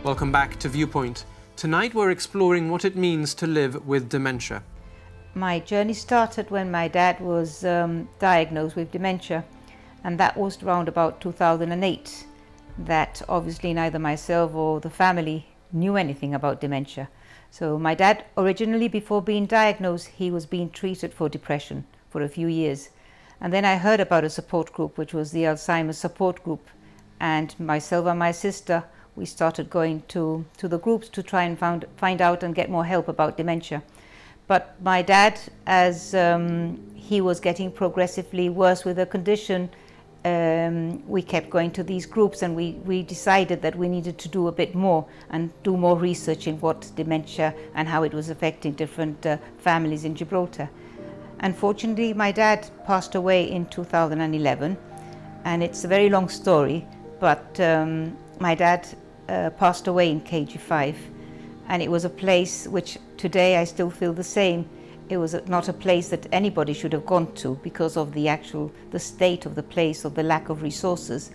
Welcome back to Viewpoint. Tonight we're exploring what it means to live with dementia. My journey started when my dad was diagnosed with dementia, and that was around about 2008. That obviously neither myself or the family knew anything about dementia. So my dad, originally before being diagnosed, he was being treated for depression for a few years. And then I heard about a support group, which was the Alzheimer's support group. And myself and my sister, we started going to the groups to try and find out and get more help about dementia. But my dad, as he was getting progressively worse with the condition, we kept going to these groups, and we decided that we needed to do a bit more and do more research in what dementia and how it was affecting different families in Gibraltar. Unfortunately, my dad passed away in 2011, and it's a very long story, but my dad passed away in KG5, and it was a place which today I still feel the same. It was not a place that anybody should have gone to because of the state of the place, of the lack of resources,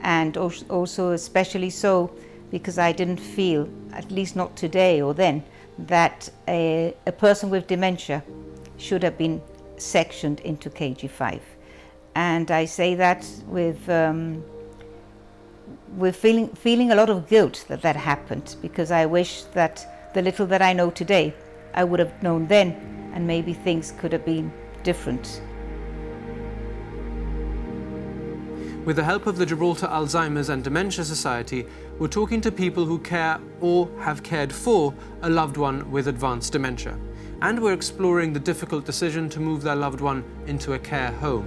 and also especially so because I didn't feel, at least not today or then, that a person with dementia should have been sectioned into KG5. And I say that with feeling a lot of guilt that happened, because I wish that the little that I know today, I would have known then, and maybe things could have been different. With the help of the Gibraltar Alzheimer's and Dementia Society, we're talking to people who care or have cared for a loved one with advanced dementia. And we're exploring the difficult decision to move their loved one into a care home.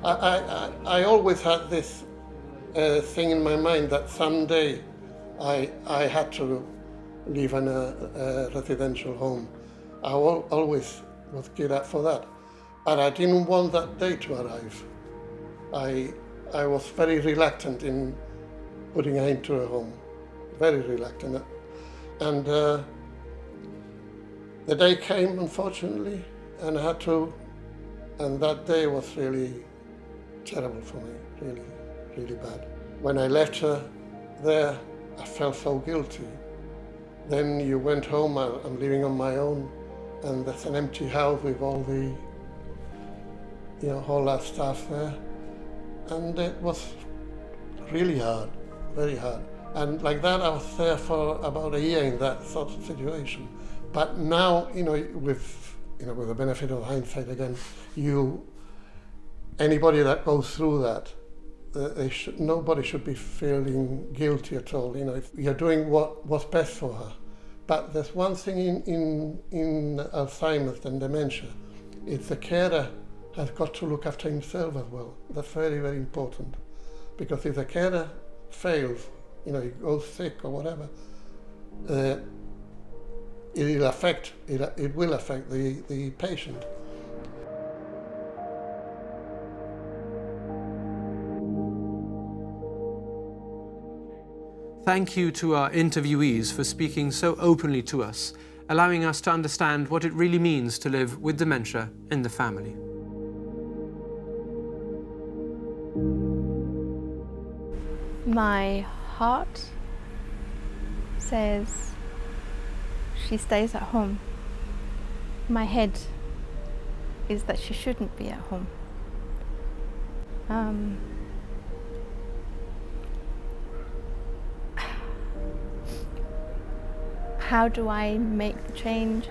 I always had this thing in my mind that someday I had to live in a residential home. I always was geared up for that, but I didn't want that day to arrive. I was very reluctant in putting her into a home, very reluctant. And the day came, unfortunately, and I had to, and that day was really terrible for me, really, really bad. When I left her there, I felt so guilty. Then you went home, I'm living on my own, and there's an empty house with all the, all that stuff there. And it was really hard, very hard. And like that, I was there for about a year in that sort of situation. But now, with the benefit of hindsight again, anybody that goes through that, nobody should be feeling guilty at all. If you're doing what's best for her. But there's one thing in Alzheimer's and dementia, it's the carer has got to look after himself as well. That's very, very important. Because if the carer fails, he goes sick or whatever, it will affect the patient. Thank you to our interviewees for speaking so openly to us, allowing us to understand what it really means to live with dementia in the family. My heart says she stays at home. My head is that she shouldn't be at home. How do I make the change?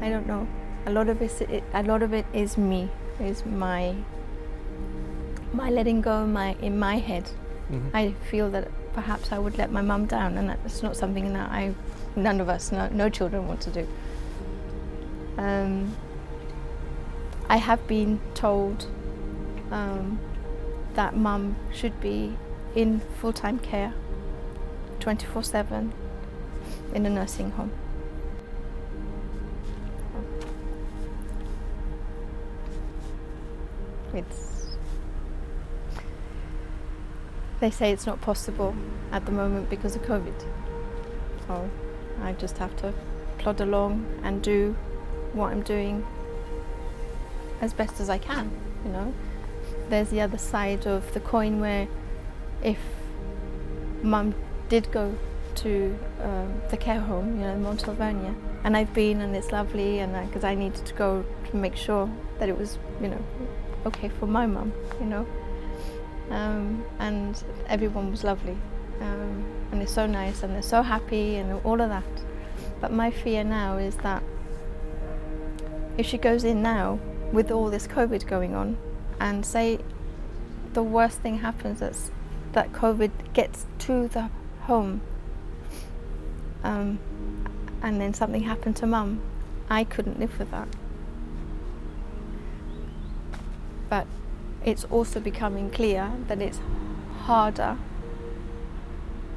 I don't know. A lot of it is me, is my letting go in my head. Mm-hmm. I feel that perhaps I would let my mum down, and that's not something that none of us, no children want to do. I have been told that mum should be in full-time care, 24/7. In a nursing home. They say it's not possible at the moment because of COVID. So I just have to plod along and do what I'm doing as best as I can, there's the other side of the coin where if Mum did go to the care home, Mount Alvernia, and I've been, and it's lovely, and because I needed to go to make sure that it was, okay for my mum, and everyone was lovely, and they're so nice, and they're so happy, and all of that. But my fear now is that if she goes in now with all this COVID going on, and say the worst thing happens, that COVID gets to the home, and then something happened to Mum, I couldn't live with that. But it's also becoming clear that it's harder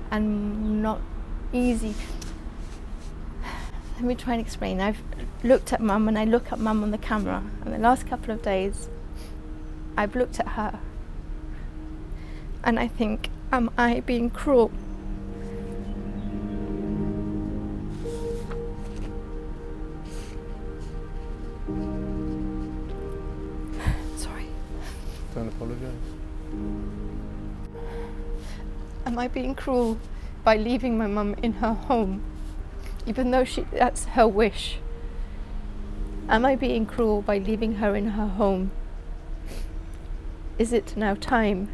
and not easy. Let me try and explain. I've looked at Mum, and I look at Mum on the camera, and the last couple of days I've looked at her and I think, am I being cruel? Sorry. Don't apologise. Am I being cruel by leaving my mum in her home, even though that's her wish? Am I being cruel by leaving her in her home? Is it now time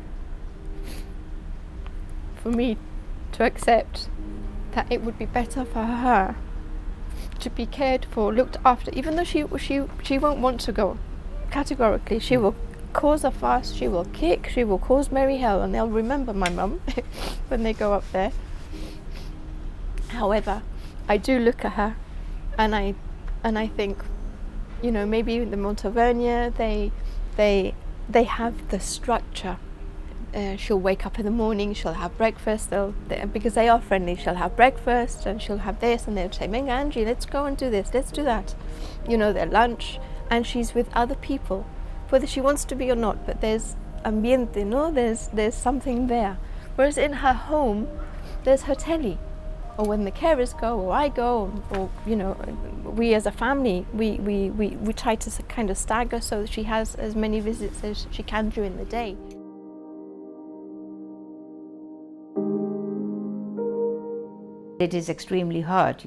for me to accept that it would be better for her to be cared for, looked after, even though she won't want to go? Categorically, she will cause a fuss, she will kick, she will cause merry hell, and they'll remember my mum when they go up there. However, I do look at her and I think, maybe in the Mount Alvernia they have the structure. She'll wake up in the morning, she'll have breakfast, because they are friendly, she'll have breakfast and she'll have this, and they'll say, Venga Angie, let's go and do this, let's do that. Their lunch, and she's with other people, whether she wants to be or not, but there's ambiente, there's something there. Whereas in her home, there's her telly, or when the carers go, or I go, or we as a family, we try to kind of stagger so that she has as many visits as she can during the day. It is extremely hard,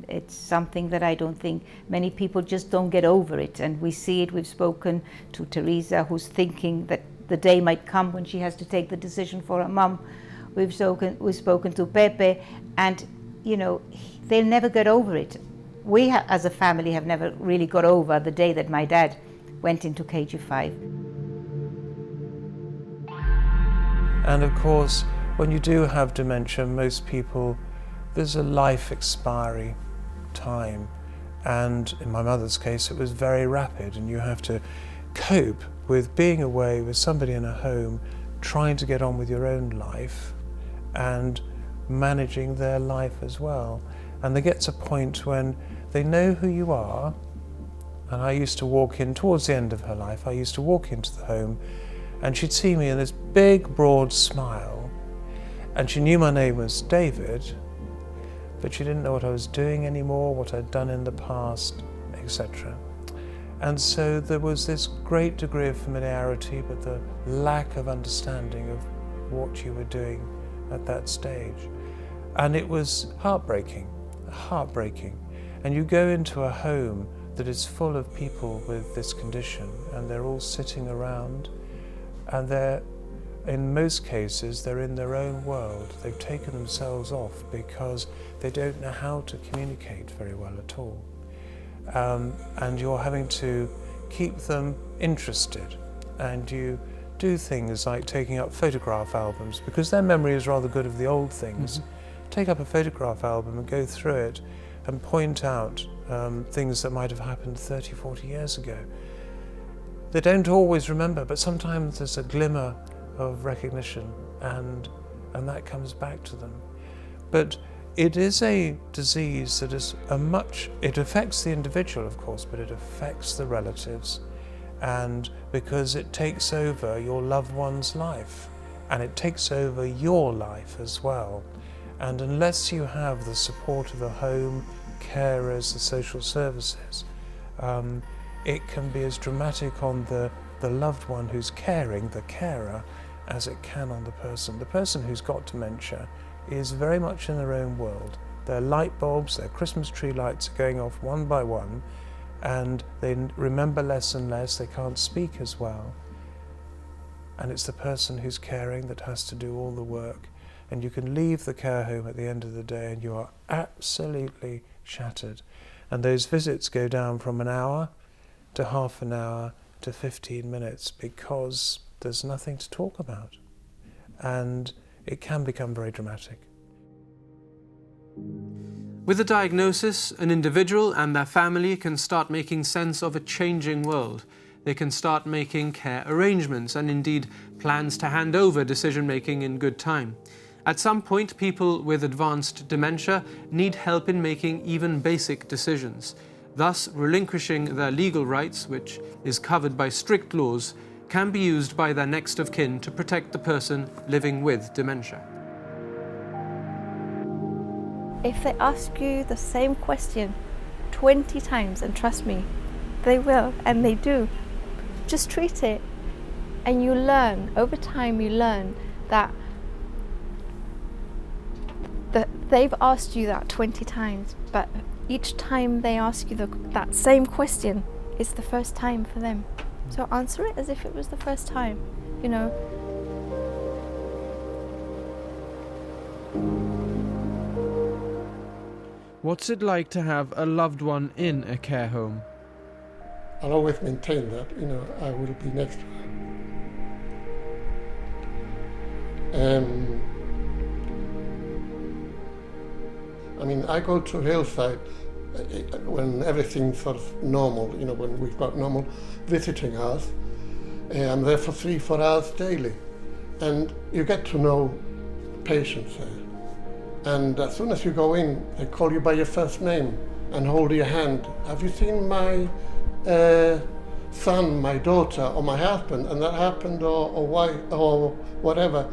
it's something that I don't think many people just don't get over it, and we see it. We've spoken to Teresa, who's thinking that the day might come when she has to take the decision for her mum. We've spoken to Pepe, and they'll never get over it. We as a family have never really got over the day that my dad went into KG5. And of course, when you do have dementia, most people, there's a life expiry time, and in my mother's case it was very rapid, and you have to cope with being away with somebody in a home, trying to get on with your own life and managing their life as well. And there gets a point when they know who you are, and I used to walk in, towards the end of her life, I used to walk into the home and she'd see me in this big broad smile, and she knew my name was David, but she didn't know what I was doing anymore, what I'd done in the past, etc. And so there was this great degree of familiarity, but the lack of understanding of what you were doing at that stage. And it was heartbreaking. And you go into a home that is full of people with this condition, and they're all sitting around, and in most cases, they're in their own world. They've taken themselves off because they don't know how to communicate very well at all. And you're having to keep them interested, and you do things like taking up photograph albums, because their memory is rather good of the old things. Mm-hmm. Take up a photograph album and go through it and point out things that might have happened 30, 40 years ago. They don't always remember, but sometimes there's a glimmer of recognition, and that comes back to them. But it is a disease that is it affects the individual, of course, but it affects the relatives, and because it takes over your loved one's life, and it takes over your life as well. And unless you have the support of a home, carers, the social services, it can be as dramatic on the the loved one who's caring, the carer, as it can on the person. The person who's got dementia is very much in their own world. Their light bulbs, their Christmas tree lights are going off one by one, and they remember less and less, they can't speak as well. And it's the person who's caring that has to do all the work. And you can leave the care home at the end of the day and you are absolutely shattered. And those visits go down from an hour to half an hour to 15 minutes because there's nothing to talk about. And it can become very dramatic. With a diagnosis, an individual and their family can start making sense of a changing world. They can start making care arrangements and indeed plans to hand over decision-making in good time. At some point, people with advanced dementia need help in making even basic decisions. Thus, relinquishing their legal rights, which is covered by strict laws, can be used by their next of kin to protect the person living with dementia. If they ask you the same question 20 times, and trust me, they will, and they do, just treat it. And you learn, over time you learn that they've asked you that 20 times, but each time they ask you that same question, it's the first time for them. So answer it as if it was the first time, you know. What's it like to have a loved one in a care home? I'll always maintain that, you know, I will be next to her. I mean, I go to Hillside when everything's sort of normal, you know, when we've got normal visiting hours. I'm there for 3-4 hours daily. And you get to know patients there. And as soon as you go in, they call you by your first name and hold your hand. Have you seen my son, my daughter, or my husband? And that happened, or why, or whatever.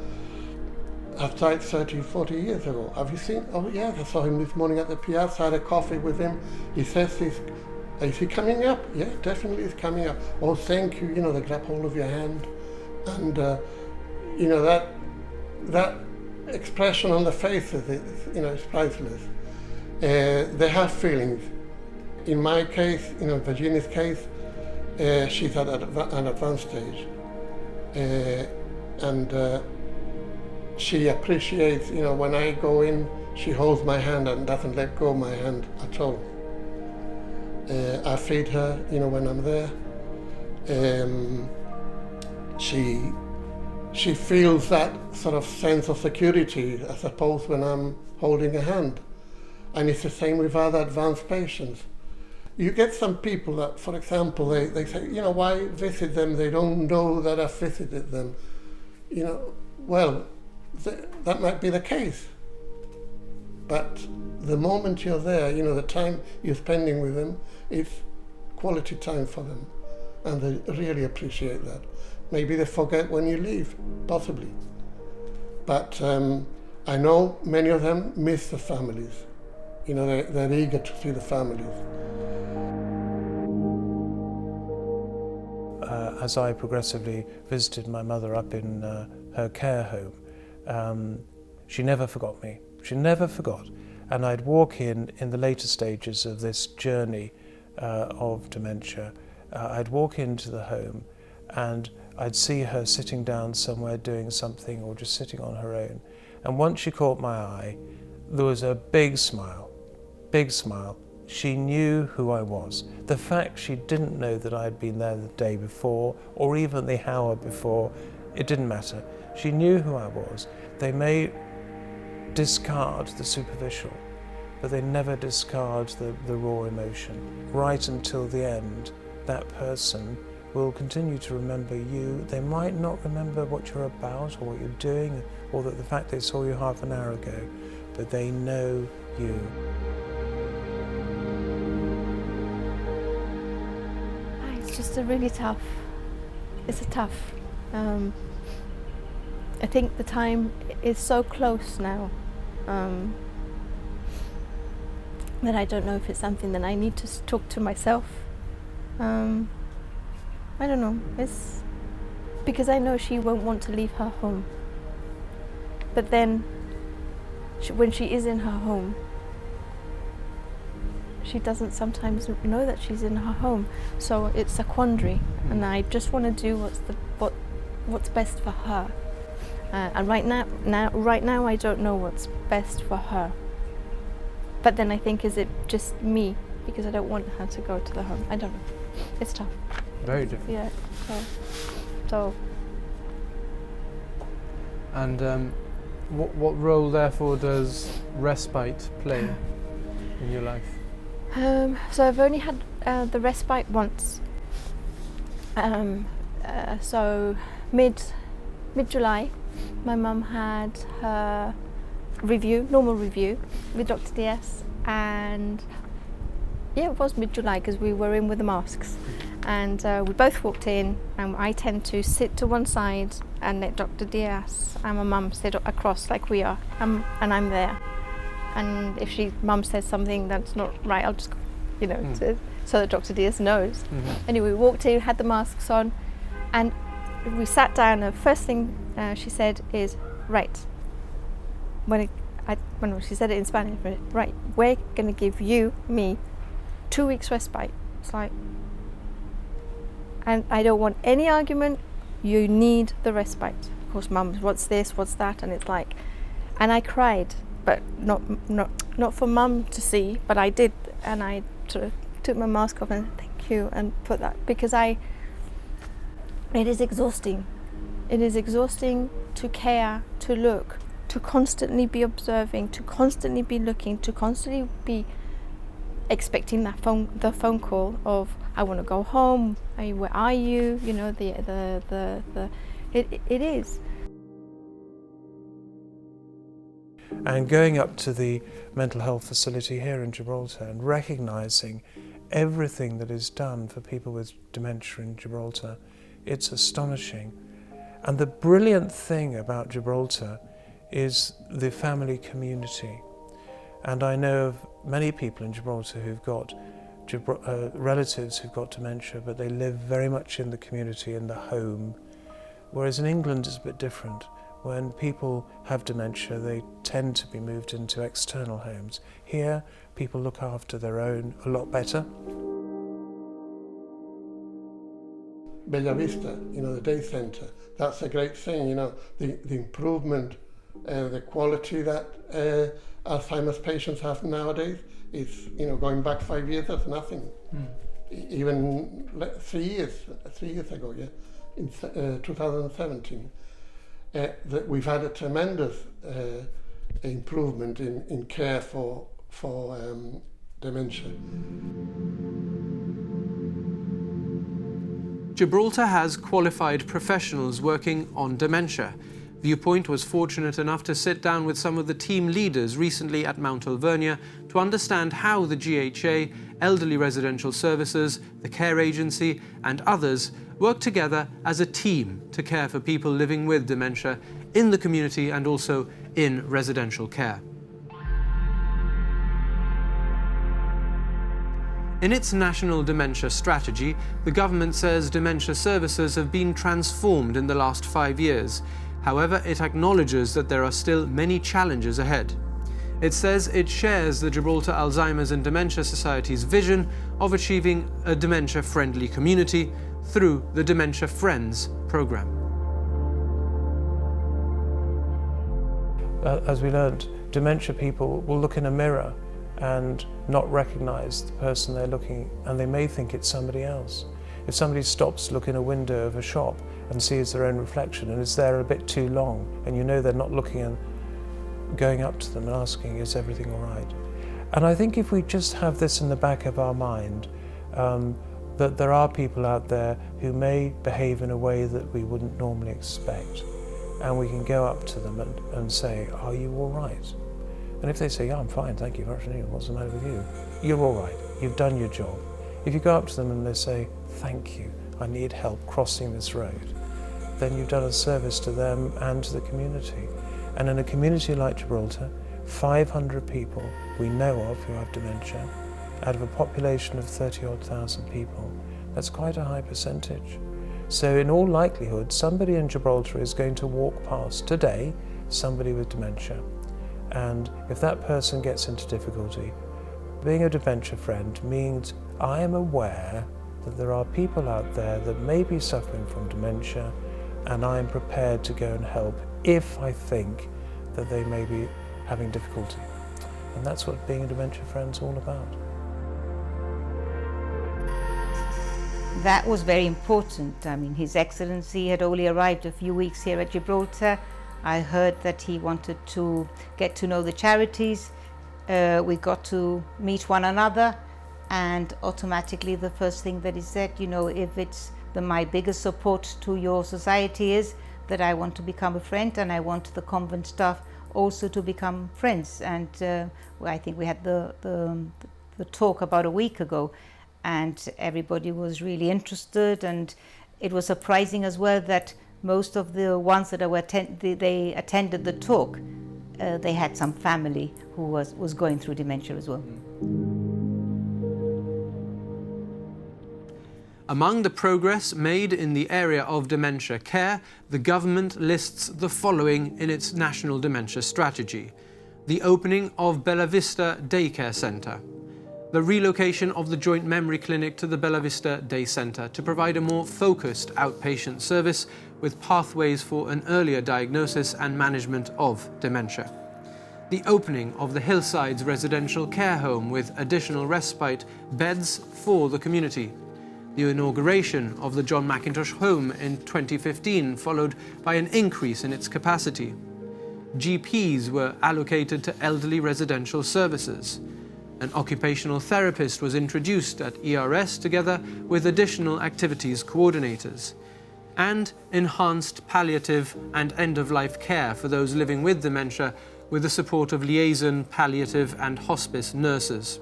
I've died 30, 40 years ago. Have you seen? Oh yeah, I saw him this morning at the piazza, had a coffee with him. He says is he coming up? Yeah, definitely he's coming up. Oh, thank you, you know, they grab hold of your hand. And, you know, that expression on the faces, you know, it's priceless. They have feelings. In my case, you know, Virginia's case, she's at an advanced stage. And she appreciates, you know, when I go in, she holds my hand and doesn't let go of my hand at all. I feed her, you know, when I'm there. She feels that sort of sense of security, I suppose, when I'm holding a hand. And it's the same with other advanced patients. You get some people that, for example, they say, you know, why visit them? They don't know that I've visited them. You know, well, that might be the case. But the moment you're there, you know, the time you're spending with them is quality time for them. And they really appreciate that. Maybe they forget when you leave, possibly. But I know many of them miss the families. You know, they're eager to see the families. As I progressively visited my mother up in her care home, she never forgot me. She never forgot. And I'd walk in the later stages of this journey of dementia. I'd walk into the home and I'd see her sitting down somewhere doing something or just sitting on her own. And once she caught my eye, there was a big smile, big smile. She knew who I was. The fact she didn't know that I'd been there the day before or even the hour before, it didn't matter. She knew who I was. They may discard the superficial, but they never discard the raw emotion. Right until the end, that person will continue to remember you. They might not remember what you're about or what you're doing or that the fact they saw you half an hour ago, but they know you. It's just a really tough, it's a tough. I think the time is so close now that I don't know if it's something that I need to talk to myself. I don't know, it's because I know she won't want to leave her home. But then, when she is in her home, she doesn't sometimes know that she's in her home. So it's a quandary, and I just want to do what's best for her. And right now, I don't know what's best for her. But then I think, is it just me? Because I don't want her to go to the home. I don't know. It's tough. Very difficult. Yeah. So. And what role, therefore, does respite play in your life? So I've only had the respite once. So mid-July, my mum had her normal review with Dr. DS, and yeah, it was mid-July because we were in with the masks, and we both walked in, and I tend to sit to one side and let Dr. Diaz and my mum sit across like we are, and I'm there. And if mum says something that's not right, I'll just, so that Dr. Diaz knows. Mm-hmm. Anyway, we walked in, had the masks on, and we sat down. The first thing she said is, right. When she said it in Spanish, right, we're going to give me 2 weeks respite. It's like, and I don't want any argument. You need the respite. Of course, mum, what's this, what's that, and it's like, and I cried, but not for mum to see, but I did, and I sort of took my mask off and thank you, and put that, because it is exhausting. It is exhausting to care, to look, to constantly be observing, to constantly be looking, to constantly be expecting the phone call of, I want to go home, where are you? It is. And going up to the mental health facility here in Gibraltar and recognising everything that is done for people with dementia in Gibraltar, it's astonishing. And the brilliant thing about Gibraltar is the family community. And I know of many people in Gibraltar who've got relatives who've got dementia, but they live very much in the community, in the home. Whereas in England it's a bit different. When people have dementia, they tend to be moved into external homes. Here, people look after their own a lot better. Bella Vista, the day centre, that's a great thing, the improvement, the quality that Alzheimer's patients have nowadays is, going back 5 years, that's nothing. Even 3 years ago, in 2017, that we've had a tremendous improvement in care for dementia. Gibraltar has qualified professionals working on dementia. Viewpoint was fortunate enough to sit down with some of the team leaders recently at Mount Alvernia to understand how the GHA, Elderly Residential Services, the Care Agency and others work together as a team to care for people living with dementia in the community and also in residential care. In its National Dementia Strategy, the government says dementia services have been transformed in the last 5 years. However, it acknowledges that there are still many challenges ahead. It says it shares the Gibraltar Alzheimer's and Dementia Society's vision of achieving a dementia-friendly community through the Dementia Friends program. As we learned, dementia people will look in a mirror and not recognise the person they're looking, and they may think it's somebody else. If somebody stops to look in a window of a shop and sees their own reflection and is there a bit too long, and they're not looking and going up to them and asking, is everything all right? And I think if we just have this in the back of our mind, that there are people out there who may behave in a way that we wouldn't normally expect, and we can go up to them and say, are you all right? And if they say, yeah, I'm fine, thank you very much, what's the matter with you? You're all right, you've done your job. If you go up to them and they say, thank you, I need help crossing this road, then you've done a service to them and to the community. And in a community like Gibraltar, 500 people we know of who have dementia, out of a population of 30,000 people, That's quite a high percentage. So in all likelihood, somebody in Gibraltar is going to walk past today somebody with dementia. And if that person gets into difficulty, being a dementia friend means I am aware that there are people out there that may be suffering from dementia, and I am prepared to go and help if I think that they may be having difficulty. And that's what being a dementia friend's all about. That was very important. I mean, His Excellency had only arrived a few weeks here at Gibraltar. I heard that he wanted to get to know the charities. We got to meet one another, and automatically the first thing that he said, you know, if it's my biggest support to your society is that I want to become a friend, and I want the convent staff also to become friends. And I think we had the talk about a week ago, and everybody was really interested, and it was surprising as well that most of the ones that they attended the talk, they had some family who was going through dementia as well. Among the progress made in the area of dementia care, the government lists the following in its National Dementia Strategy: the opening of Bella Vista Daycare Centre, the relocation of the Joint Memory Clinic to the Bella Vista Day Centre to provide a more focused outpatient service with pathways for an earlier diagnosis and management of dementia, the opening of the Hillsides Residential Care Home with additional respite beds for the community, the inauguration of the John Mackintosh Home in 2015, followed by an increase in its capacity. GPs were allocated to elderly residential services. An occupational therapist was introduced at ERS together with additional activities coordinators, and enhanced palliative and end-of-life care for those living with dementia with the support of liaison, palliative and hospice nurses.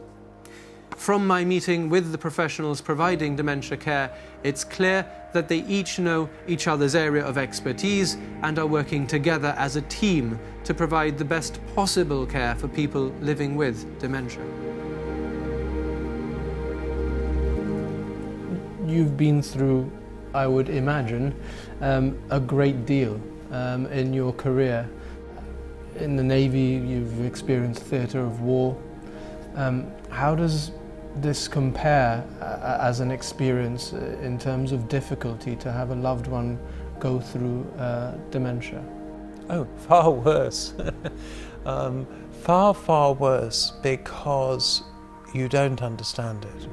From my meeting with the professionals providing dementia care, it's clear that they each know each other's area of expertise and are working together as a team to provide the best possible care for people living with dementia. You've been through, I would imagine, a great deal in your career. In the Navy, you've experienced theatre of war. How does this compare as an experience in terms of difficulty to have a loved one go through dementia? Oh, far worse. Far worse, because you don't understand it.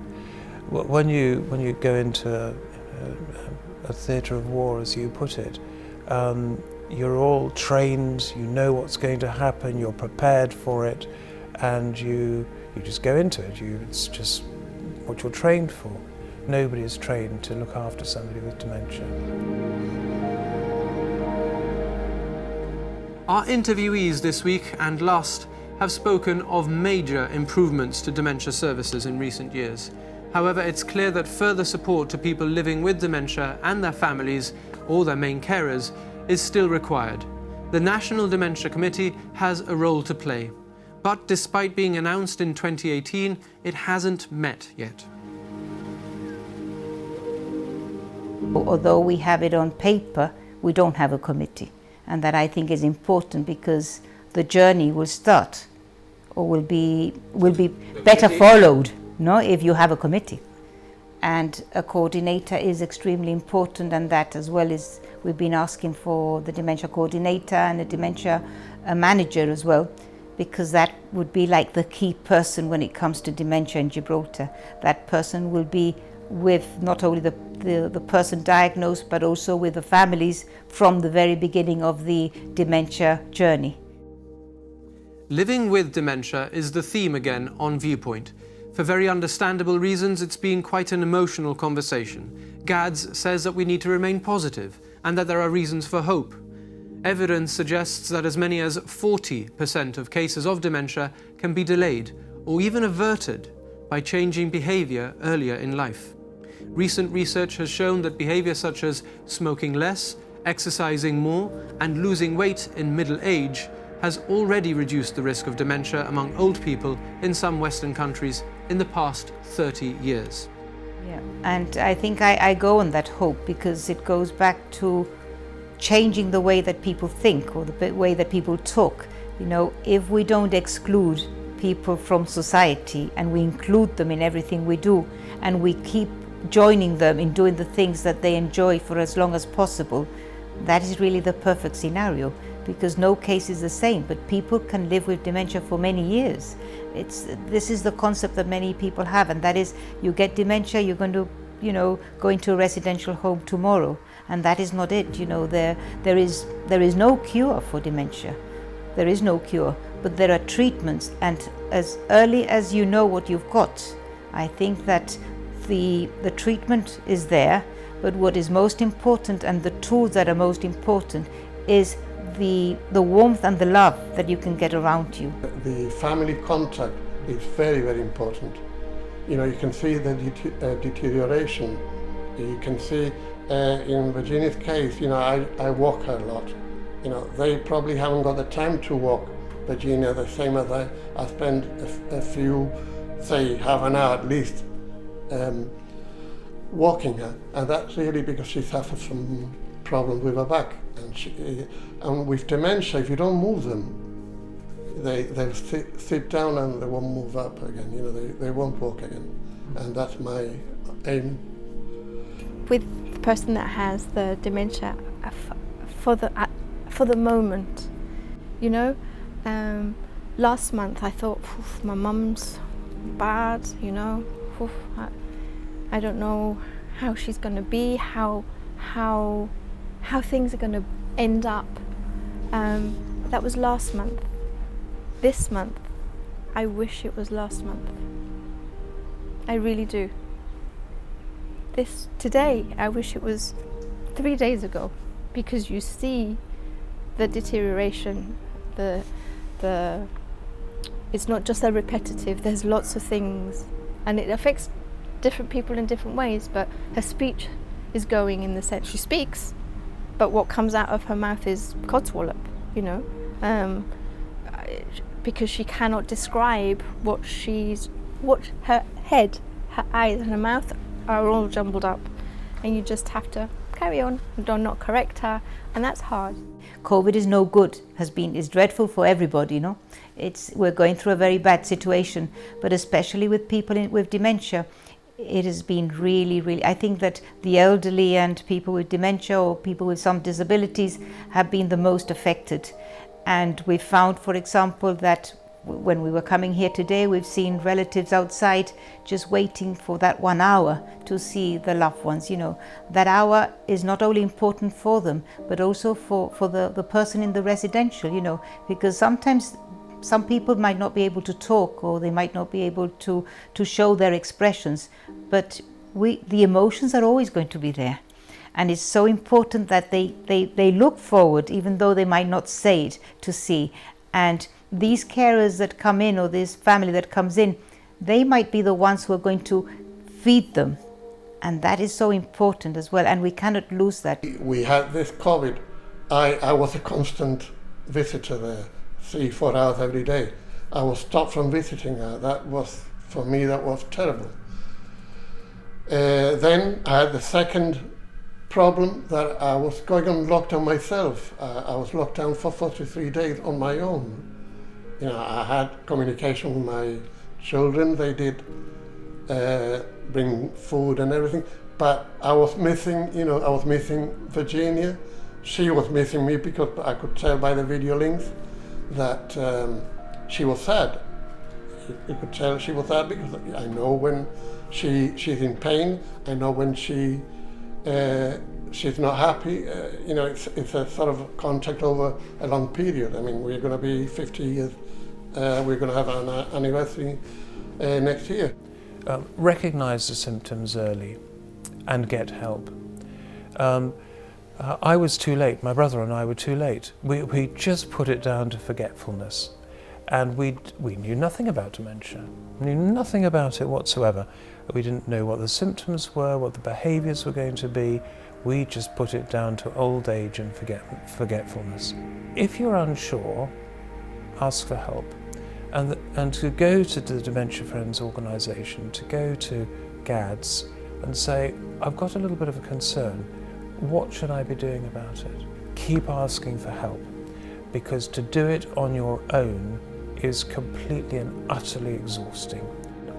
When you go into a theatre of war, as you put it, you're all trained, you know what's going to happen, you're prepared for it, and you just go into it. It's just what you're trained for. Nobody is trained to look after somebody with dementia. Our interviewees this week and last have spoken of major improvements to dementia services in recent years. However, it's clear that further support to people living with dementia and their families, or their main carers, is still required. The National Dementia Committee has a role to play, but despite being announced in 2018, it hasn't met yet. Although we have it on paper, we don't have a committee, and that I think is important, because the journey will start, or will be better followed, no, if you have a committee. And a coordinator is extremely important, and that as well is, we've been asking for the dementia coordinator and a dementia manager as well, because that would be like the key person when it comes to dementia in Gibraltar. That person will be with not only the person diagnosed, but also with the families from the very beginning of the dementia journey. Living with dementia is the theme again on Viewpoint. For very understandable reasons, it's been quite an emotional conversation. Gads says that we need to remain positive and that there are reasons for hope. Evidence suggests that as many as 40% of cases of dementia can be delayed or even averted by changing behaviour earlier in life. Recent research has shown that behaviour such as smoking less, exercising more, and losing weight in middle age has already reduced the risk of dementia among old people in some Western countries in the past 30 years. Yeah, and I think I go on that hope because it goes back to changing the way that people think or the way that people talk. You know, if we don't exclude people from society and we include them in everything we do, and we keep joining them in doing the things that they enjoy for as long as possible, that is really the perfect scenario, because no case is the same, but people can live with dementia for many years. This is the concept that many people have, and that is, you get dementia, you're going to, you know, go into a residential home tomorrow, and that is not it. You know, there is no cure for dementia. There is no cure, but there are treatments, and as early as you know what you've got, I think that the treatment is there, but what is most important and the tools that are most important is the warmth and the love that you can get around you. The family contact is very, very important. You know, you can see the deterioration. You can see in Virginia's case, you know, I walk her a lot. You know, they probably haven't got the time to walk Virginia the same as I spend a few, say, half an hour at least, walking her, and that's really because she suffers from problems with her back. And with dementia, if you don't move them, they'll sit down and they won't move up again. You know, they won't walk again, and that's my aim. With the person that has the dementia, for the moment, you know, last month I thought, my mum's bad, you know, I don't know how she's going to be, how things are going to end up. That was last month. This month, I wish it was last month. I really do. Today, I wish it was 3 days ago, because you see the deterioration, it's not just a repetitive, there's lots of things, and it affects different people in different ways, but her speech is going in the sense she speaks, but what comes out of her mouth is codswallop, you know, because she cannot describe what her head, her eyes and her mouth are all jumbled up, and you just have to carry on and do not correct her, and that's hard. COVID is no good, is dreadful for everybody, you know. We're going through a very bad situation, but especially with people with dementia, it has been really, really, I think that the elderly and people with dementia or people with some disabilities have been the most affected. And we found, for example, that when we were coming here today, we've seen relatives outside just waiting for that 1 hour to see the loved ones. You know, that hour is not only important for them, but also for the person in the residential, you know, because sometimes some people might not be able to talk, or they might not be able to show their expressions, but the emotions are always going to be there. And it's so important that they look forward, even though they might not say it, to see. And these carers that come in, or this family that comes in, they might be the ones who are going to feed them. And that is so important as well, and we cannot lose that. We had this COVID. I was a constant visitor there, 3-4 hours every day. I was stopped from visiting her. That was, for me, that was terrible. Then I had the second problem, that I was going on lockdown myself. I was locked down for 43 days on my own. You know, I had communication with my children. They did bring food and everything, but I was missing, you know, I was missing Virginia. She was missing me, because I could tell by the video links that she was sad. You could tell she was sad, because I know when she's in pain. I know when she's not happy. You know, it's a sort of contact over a long period. I mean, we're going to be 50 years. We're going to have an anniversary next year. Recognise the symptoms early and get help. I was too late. My brother and I were too late. We just put it down to forgetfulness, and we knew nothing about dementia. We knew nothing about it whatsoever. We didn't know what the symptoms were, what the behaviours were going to be. We just put it down to old age and forgetfulness. If you're unsure, ask for help. And to go to the Dementia Friends organisation, to go to GADS, and say, I've got a little bit of a concern. What should I be doing about it? Keep asking for help, because to do it on your own is completely and utterly exhausting.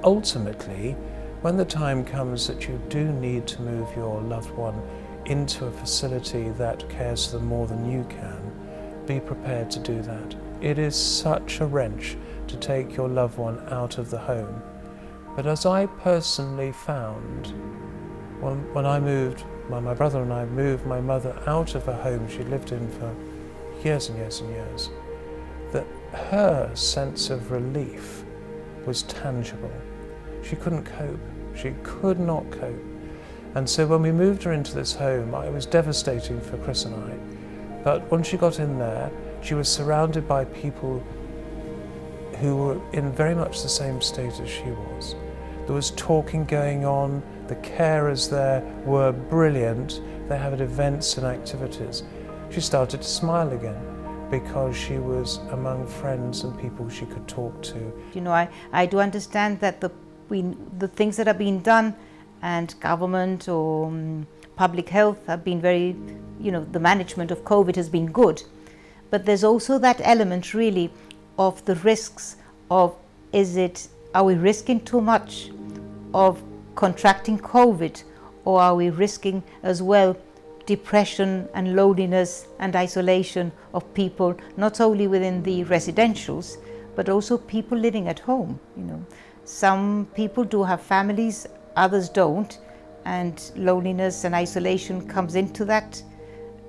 Ultimately, when the time comes that you do need to move your loved one into a facility that cares for them more than you can, be prepared to do that. It is such a wrench to take your loved one out of the home. But as I personally found, when I moved, my brother and I moved my mother out of a home she'd lived in for years and years and years, that her sense of relief was tangible. She couldn't cope. She could not cope. And so when we moved her into this home, it was devastating for Chris and I. But when she got in there, she was surrounded by people who were in very much the same state as she was. There was talking going on. The carers there were brilliant. They had events and activities. She started to smile again because she was among friends and people she could talk to. You know, I do understand that the things that are being done, and government or public health have been very, you know, the management of COVID has been good. But there's also that element really of the risks of, are we risking too much of contracting COVID, or are we risking as well depression and loneliness and isolation of people, not only within the residentials, but also people living at home. You know, some people do have families, others don't, and loneliness and isolation comes into that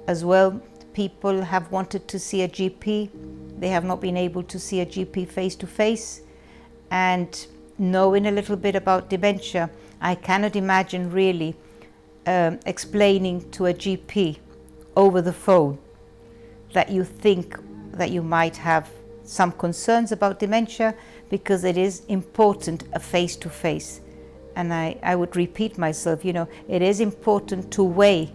as well. People have wanted to see a GP, they have not been able to see a GP face to face, and knowing a little bit about dementia, I cannot imagine really explaining to a GP over the phone that you think that you might have some concerns about dementia, because it is important a face to face. And I would repeat myself, you know, it is important to weigh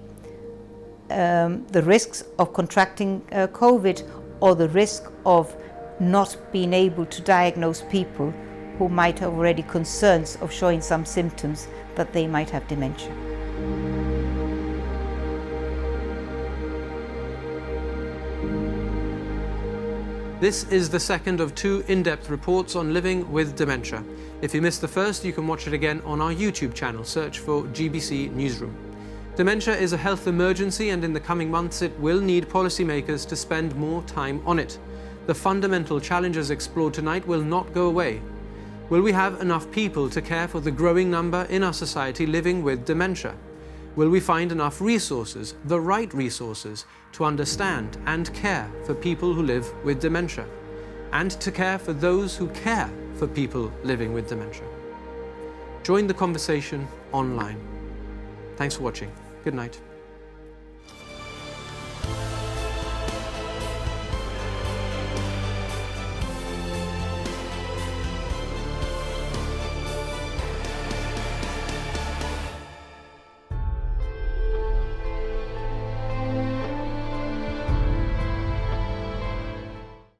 the risks of contracting COVID, or the risk of not being able to diagnose people who might have already concerns of showing some symptoms that they might have dementia. This is the second of 2 in-depth reports on living with dementia. If you missed the first, you can watch it again on our YouTube channel. Search for GBC Newsroom. Dementia is a health emergency, and in the coming months it will need policymakers to spend more time on it. The fundamental challenges explored tonight will not go away. Will we have enough people to care for the growing number in our society living with dementia? Will we find enough resources, the right resources, to understand and care for people who live with dementia, and to care for those who care for people living with dementia? Join the conversation online. Thanks for watching. Good night.